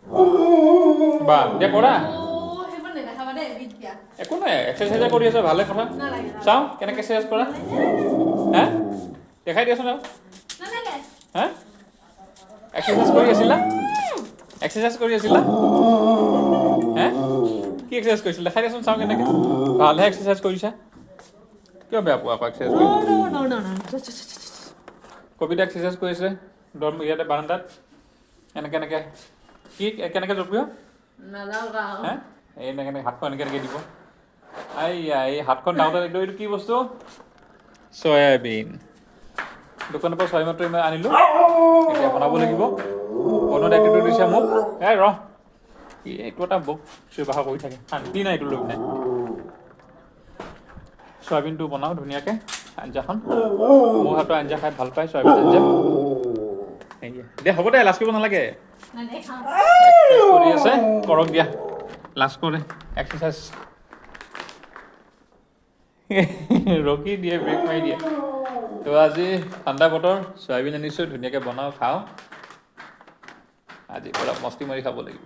বা দিয়া কৰা সেইবোৰ নেদেখাবা দেই বিদ্যা একো নাই এক্সাৰচাইজ কৰি আছা ভালে কথা চাওঁ কেনেকৈ এক্সাৰচাইজ কৰা হা দেখাই দিয়াচোন আৰু হা এক্সাৰচাইজ কৰি আছিলা এক্সাৰচাইজ কৰি আছিলা হে কি এক্সাৰচাইজ কৰিছিলা দেখাই দিয়াচোন চাওঁ কেনেকৈ ভালহে এক্সাৰচাইজ কৰিছা কিয় বেয়া পোৱা আকৌ এক্সাৰচাইজ কৰি কবিতা এক্সাৰচাইজ কৰিছে ইয়াতে বাৰান্দাত এনেকৈ এনেকৈ কি কেনেকৈ জপিও হে এই এনেকৈ হাতখন এনেকৈ এনেকৈ দিব এই হাতখন ডাঙৰ এইটো কি বস্তু চয়াবিন দোকানৰ পৰা ছয় মাত্ৰ মই আনিলোঁ এতিয়া বনাব লাগিব বনোৱা দায়িত্বটো দিছে মোক এই ৰহ এইটো এটা বক চিঞৰ কৰি থাকে শান্তি নাই এইটো লৈ পিনে চয়াবিনটো বনাওঁ ধুনীয়াকৈ আঞ্জাখন মোৰ হাতৰ আঞ্জা খাই ভাল পায় চয়াবিন আঞ্জা দে হ'ব দে লাজ কৰিব নালাগে কৰি আছে কৰক দিয়া লাজ কৰে এক্সাৰচাইজ ৰখি দিয়ে ব্ৰেক মাৰি দিয়ে তো আজি ঠাণ্ডা বতৰ চয়াবিন আনিছোঁ ধুনীয়াকৈ বনাওঁ খাওঁ আজি পুৰা মস্তি মাৰি খাব লাগিব